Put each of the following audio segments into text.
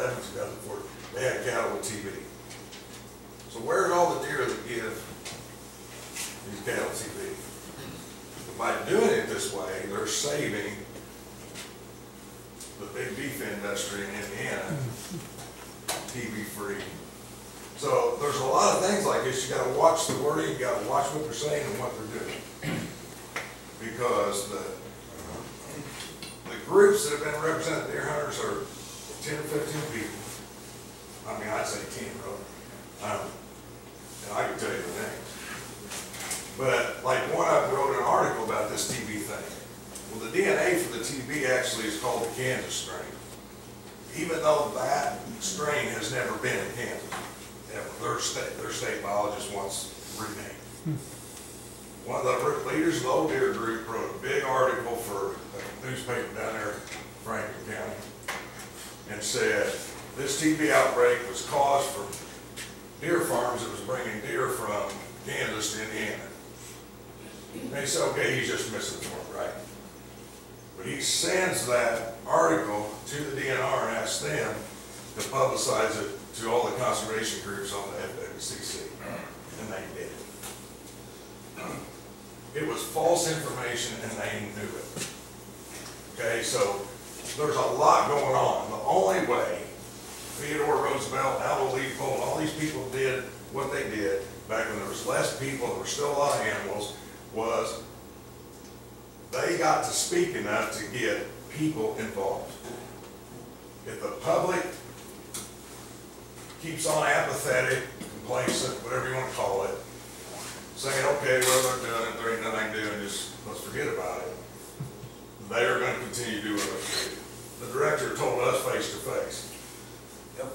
2011, 2014, they had cattle with TB. So where's all the deer that give these cattle TB? By doing it this way, they're saving the big beef industry in Indiana TB free. So there's a lot of things like this. You got to watch the wording, you got to watch what they're saying and what they're doing, because the groups that have been represented, deer hunters, are 10 or 15 people. I mean, I'd say 10, really. And I can tell you the names. But like one of them wrote an article about this TB thing. Well, the DNA for the TB actually is called the Kansas strain, even though that strain has never been in Kansas. Their state biologist wants renamed. One of the leaders of the old deer group wrote a big article for a newspaper down there in Franklin County and said this TB outbreak was caused from deer farms that was bringing deer from Kansas to Indiana. And he said, okay, he's just misinformed, right? But he sends that article to the DNR and asks them to publicize it to all the conservation groups on the FWCC, and they did. It was false information and they knew it. Okay, so there's a lot going on. The only way Theodore Roosevelt, Aldo Leopold, all these people did what they did back when there was less people, there were still a lot of animals, was they got to speak enough to get people involved. If the public keeps on apathetic, complacent, whatever you want to call it, saying, okay, well, they're doing it, there ain't nothing I can do, and just let's forget about it, they are going to continue to do what they do. The director told us face to face.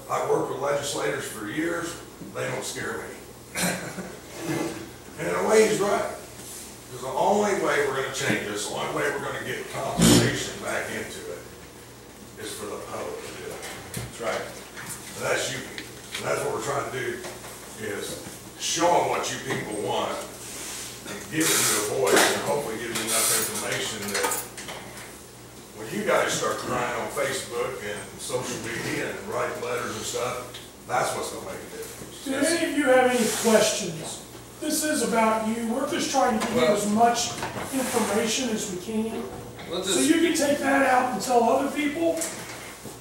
I've worked with legislators for years, they don't scare me. And in a way, he's right. Because the only way we're going to change this, the only way we're going to get conservation back into it, is for the public to do it. That's right. And that's you people. And that's what we're trying to do, is show them what you people want and give it you a voice, and hopefully give you enough information that when you guys start crying on Facebook and social media and writing letters and stuff, that's what's going to make a difference. Do any of you have any questions? This is about you. We're just trying to give you as much information as we can. So you can take that out and tell other people.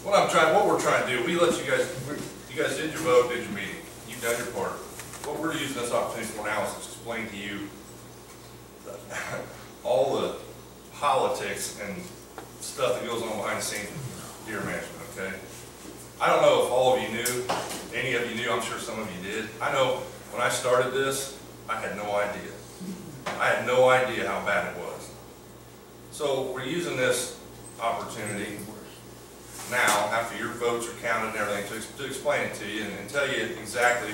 What we're trying to do, we let you guys did your vote, did your meeting. You've done your part. What we're using this opportunity for now is to explain to you all the politics and stuff that goes on behind the scenes with deer management, okay? I don't know if all of you knew, any of you knew, I'm sure some of you did. I know when I started this, I had no idea. I had no idea how bad it was. So we're using this opportunity now, after your votes are counted and everything, to explain it to you and tell you exactly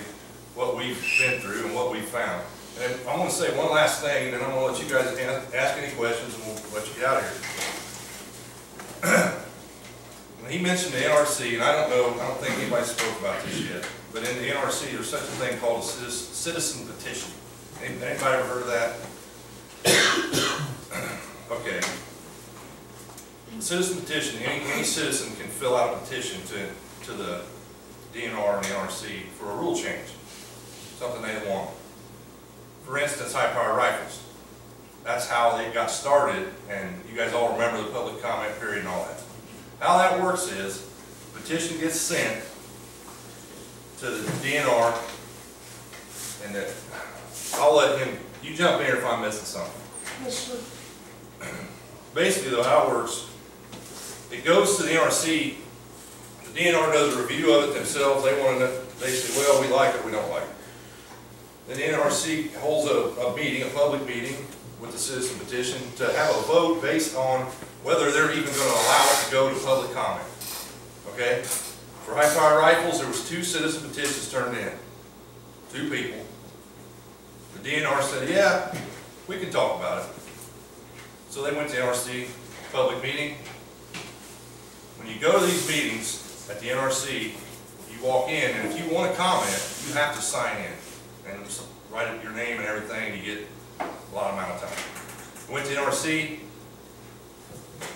what we've been through and what we've found. And I want to say one last thing, and then I'm going to let you guys ask any questions and we'll let you get out of here. When he mentioned the NRC, and I don't think anybody spoke about this yet, but in the NRC there's such a thing called a citizen petition. Anybody ever heard of that? Okay. Citizen petition, any citizen can fill out a petition to the DNR and the NRC for a rule change, something they want. For instance, high-powered rifles. That's how they got started, and you guys all remember the public comment period and all that. How that works is, petition gets sent to the DNR, and I'll let him, you jump in here if I'm missing something. Yes, sir. Basically, though, how it works, it goes to the NRC, the DNR does a review of it themselves, they say, well, we like it, we don't like it. Then the NRC holds a meeting, a public meeting with the citizen petition to have a vote based on whether they're even going to allow it to go to public comment. Okay? For high-powered rifles, there was 2 citizen petitions turned in. 2 people. The DNR said, yeah, we can talk about it. So they went to NRC, public meeting. When you go to these meetings at the NRC, you walk in, and if you want to comment, you have to sign in. And write up your name and everything, and you get a lot amount of time. Went to NRC,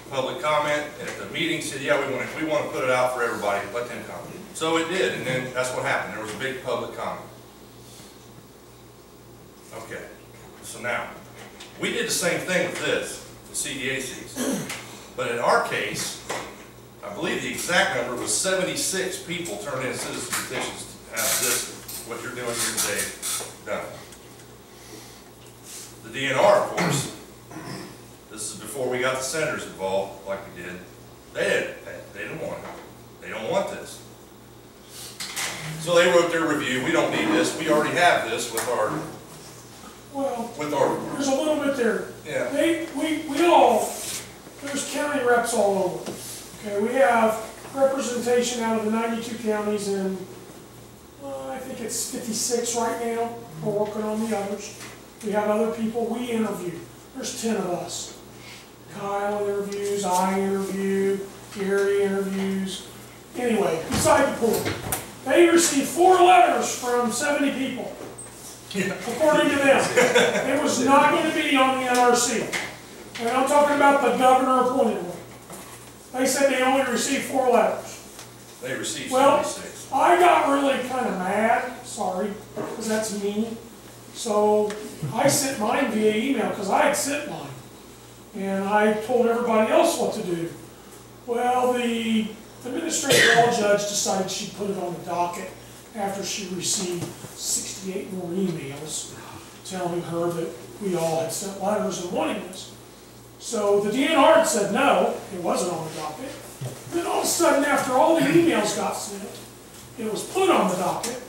public comment, and at the meeting said, yeah, we want to put it out for everybody, let them comment. So it did, and then that's what happened. There was a big public comment. Okay, so now, we did the same thing with this, the CDACs. But in our case, I believe the exact number was 76 people turned in citizen petitions to have this, what you're doing here today, done. The DNR, of course, this is before we got the senators involved like we did. They didn't want it. They don't want this. So they wrote their review. We don't need this. We already have this with our. Well, there's a little bit there. Yeah. There's county reps all over. Okay, we have representation out of the 92 counties, and I think it's 56 right now. We're working on the others. We have other people we interview. There's 10 of us. Kyle interviews, I interview, Gary interviews. Anyway, beside the point, they received 4 letters from 70 people. Yeah. According to them. It was not going to be on the NRC. And I'm talking about the governor appointed one. They said they only received 4 letters. They received 76. Well, I got really kind of mad, sorry, because that's me. So I sent mine via email because I had sent mine. And I told everybody else what to do. Well, the administrative law judge decided she'd put it on the docket after she received 68 more emails telling her that we all had sent letters and wanting this. So the DNR had said no, it wasn't on the docket. Then all of a sudden, after all the emails got sent, it was put on the docket,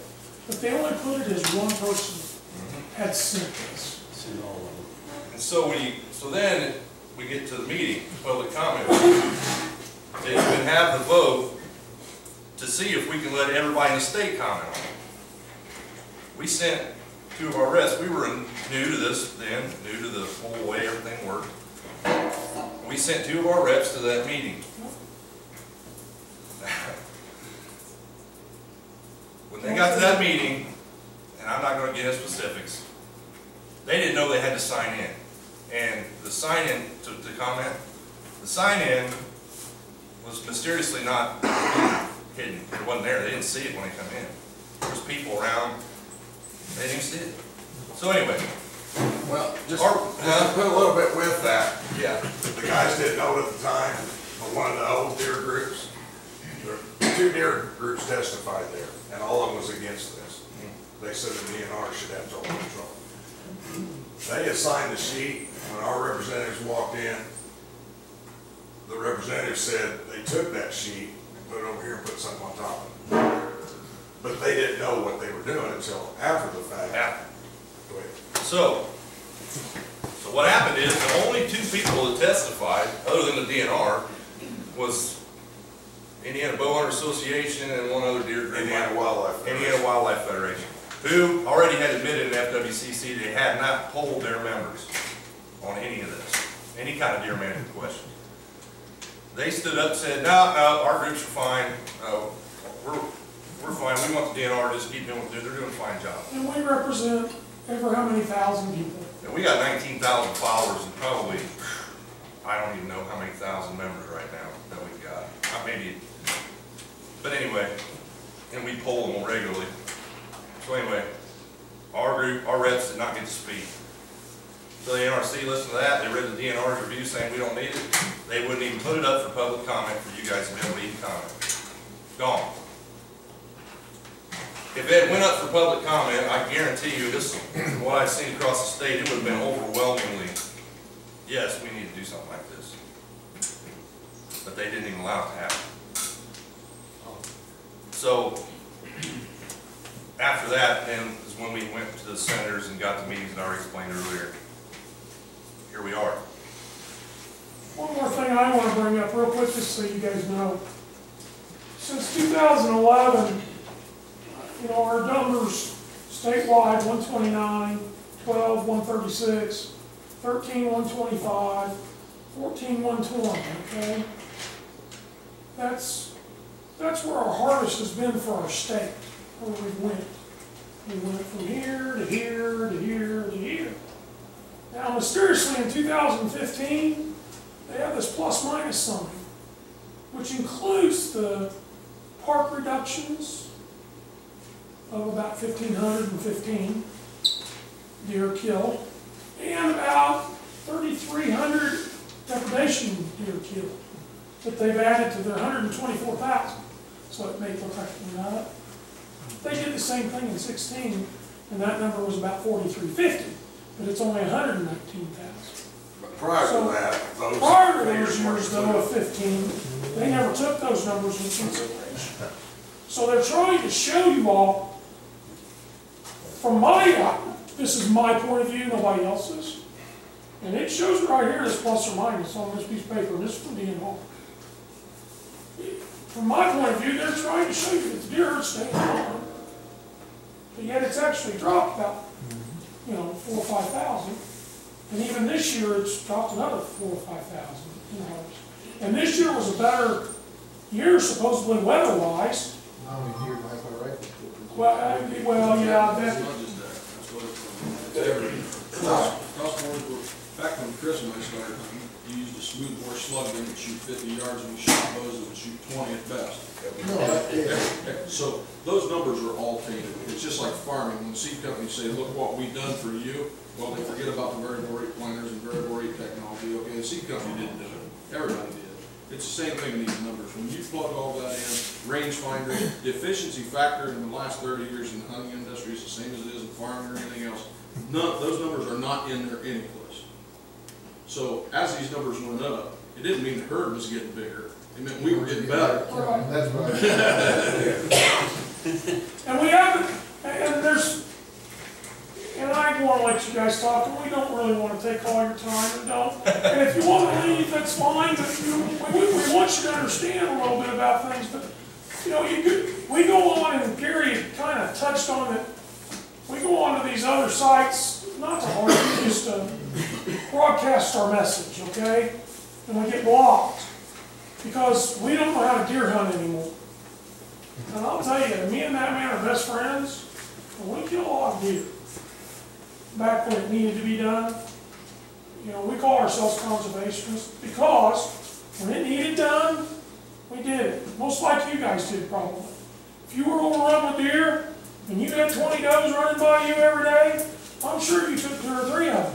but they only put it as one person had sent this. And so then we get to the meeting, public comment. They can have the vote to see if we can let everybody in the state comment on it. We sent 2 of our reps. We were new to this then, new to the whole way everything worked. We sent 2 of our reps to that meeting. When they got to that meeting, and I'm not going to get into specifics, they didn't know they had to sign in. And the sign-in to comment, the sign-in was mysteriously not hidden. It wasn't there. They didn't see it when they come in. There was people around. They didn't see it. So anyway. Well, just to put a little bit with that, yeah, the guys didn't know it at the time, but one of the old deer groups, 2 deer groups testified there, and all of them was against this. They said the DNR should have total control. They assigned the sheet. When our representatives walked in, the representative said they took that sheet and put it over here and put something on top of it. But they didn't know what they were doing until after the fact. Go ahead. So what happened is the only 2 people that testified, other than the DNR, was Indiana Bowhunter Association and one other deer group. Indiana Wildlife Federation, who already had admitted in FWCC they had not polled their members on any of this, any kind of deer management question. They stood up and said, no, our groups are fine. We're fine. We want the DNR to just keep doing what they're doing a fine job. And we represent over how many thousand people? And we got 19,000 followers and probably, I don't even know how many thousand members right now that we've got. Maybe, but anyway, and we poll them regularly. So anyway, our group, our reps did not get to speak. So the NRC listened to that. They read the DNR's review saying we don't need it. They wouldn't even put it up for public comment for you guys to be able to even comment. Gone. If it went up for public comment, I guarantee you, this is what I've seen across the state, it would have been overwhelmingly, yes, we need to do something like this. But they didn't even allow it to happen. So after that, then is when we went to the senators and got the meetings that I already explained earlier. Here we are. One more thing I want to bring up real quick, just so you guys know. Since 2011, our numbers statewide, 129, 12, 136, 13, 125, 14, 120, okay? That's where our harvest has been for our state, where we went. We went from here to here to here to here. Now, mysteriously in 2015, they have this plus minus sign, which includes the park reductions of about 1,515 deer killed, and about 3,300 depredation deer killed that they've added to their 124,000. So it may look like we're not. They did the same thing in 16, and that number was about 4,350, but it's only 119,000. But prior So, to that, those. Prior to those figures were years, though, of 15, they never took those numbers into consideration. So they're trying to show you all, from my, this is my point of view, nobody else's, and it shows it right here, this plus or minus on this piece of paper, and this is from DNR. From my point of view, they're trying to show you that the deer herd staying on, but yet it's actually dropped about, 4,000 or 5,000. And even this year, it's dropped another 4,000 or 5,000. And this year was a better year, supposedly weather-wise. Now we hear like a rifle. Well, yeah, that, Back when Chris and I started hunting, you used a smoothbore slug gun that shoot 50 yards, and we shot bows that would shoot 20 at best. So those numbers are all tainted. It's just like farming. When seed companies say, look what we've done for you, well, they forget about the variable rate planters and variable rate technology. Okay, the seed company didn't do it. Everybody did. It's the same thing in these numbers. When you plug all that in, rangefinders, the efficiency factor in the last 30 years in the hunting industry is the same as it is in farming or anything else. Those numbers are not in there anyplace. So as these numbers went up, it didn't mean the herd was getting bigger. It meant we were getting better. That's right. and we haven't, and there's, and I want to let you guys talk, and we don't really want to take all your time, and don't. And if you want to leave, that's fine, but we want you to understand a little bit about things. But, we go on, and Gary kind of touched on it. We go on to these other sites, not to harm you, just to broadcast our message, okay? And we get blocked because we don't know how to deer hunt anymore. And I'll tell you, me and that man are best friends, and we kill a lot of deer. Back when it needed to be done, we call ourselves conservationists because when it needed done, we did it. Most like you guys did, probably. If you were overrun with deer and you had 20 does running by you every day, I'm sure you took 2 or 3 of them.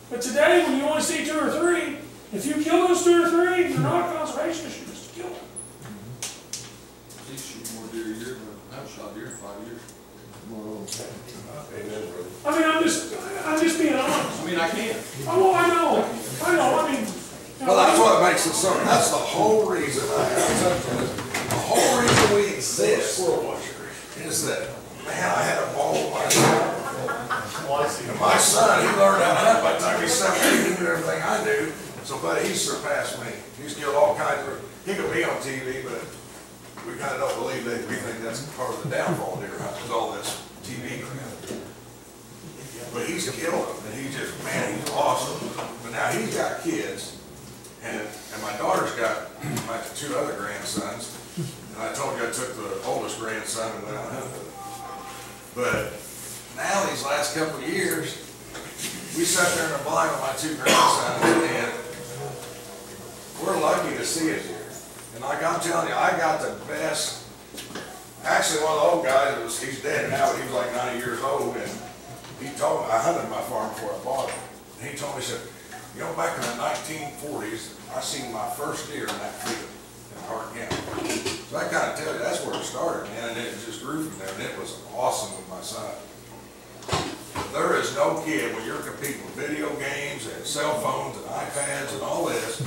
But today, when you only see 2 or 3, if you kill those 2 or 3, you're not a conservationist, you're just a killer. He's shooting more deer a year than I've shot deer in 5 years. I mean, I'm just being honest. I mean, I can. Oh, I know. I mean. Well, that's what makes it so, that's the whole reason the whole reason we exist is that, man, I had a ball with my son. And my son, he learned how to hunt by the time he's 17, he knew everything I knew. So, buddy, he's surpassed me. He's killed all kinds of, he could be on TV, but we kind of don't believe that. We think that's part of the downfall of deer hunting, is all this TV crap. But he's killed them, and he's awesome. But now he's got kids, and my daughter's got my 2 other grandsons. And I told you I took the oldest grandson and went out hunting with him. But now these last couple of years, we sat there in the blind with my 2 grandsons, and we're lucky to see it here. And like I'm telling you, I got the best. Actually, one of the old guys, he's dead now, but he was like 90 years old, and he told me, I hunted my farm before I bought it. And he told me, he said, back in the 1940s, I seen my first deer in that field in Hart County. So I kind of tell you, that's where it started, man, and it just grew from there, and it was awesome with my son. But there is no kid, when you're competing with video games and cell phones and iPads and all this,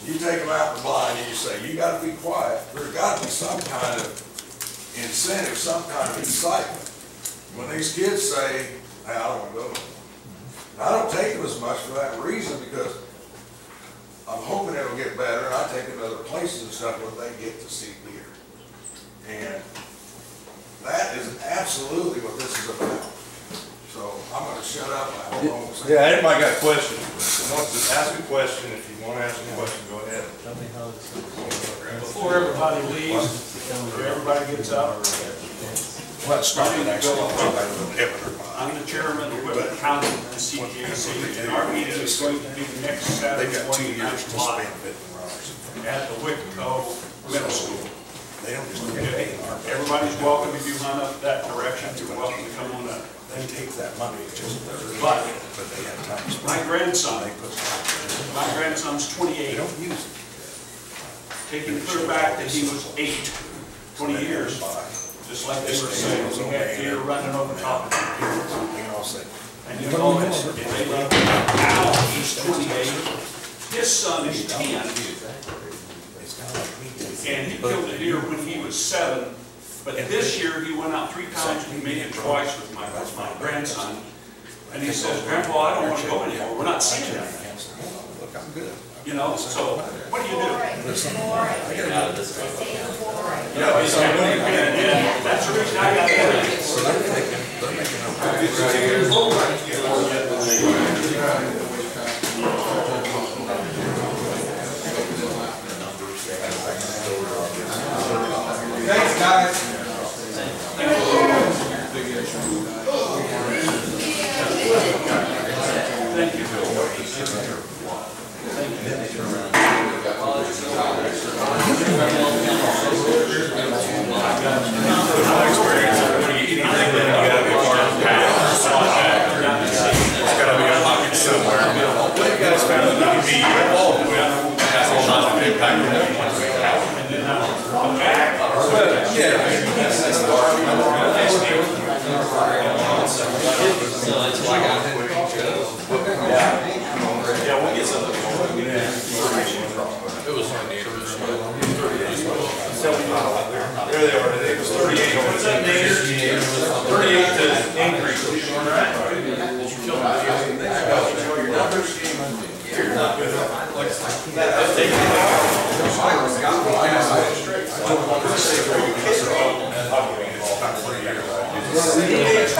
you take them out in the blind and you say, you got to be quiet. There's got to be some kind of incentive, some kind of excitement. When these kids say, hey, I don't want to go. I don't take them as much for that reason, because I'm hoping it'll get better, and I take them to other places and stuff where they get to see deer. And that is absolutely what this is about. So I'm going to shut up. I hope I won't say Yeah, everybody got a question. Wants to ask a question. If you want to ask a question, go ahead. Before everybody leaves, before everybody gets up, Well, it started actually, I'm the chairman of Whitman County CDAC, and our meeting is going to be next Saturday they've got 2 morning years to spend at the Wickco Middle School. They don't just Okay, everybody's welcome if you hunt up that direction, you're welcome to come on up. they take that money, it's just, But but they have time to spend. my grandson's They 28, don't use it. taking clear back that he was 8, 20 years, just like they were saying, we had deer running over top of him. You know, say, And you know this, if they love now, he's 28, his son is 10, it's kind of like me taking. and he killed a deer when he was 7, but this year he went out 3 times, and maybe twice with my grandson, and he says, Grandpa, I don't want to go anymore, we're not seeing him. Look, I'm good. You know, so what do you do? Yeah, he's saying, And that's the reason I got there. So they're making up. Thanks, guys. Thank you, it's gotta be a pocket somewhere. What you guys found that you be involved with, has a lot of impact on everyone's account. Yeah, we'll get some. There they are, it was 38. What's that, Nader? 38 to increase. All right. CDHD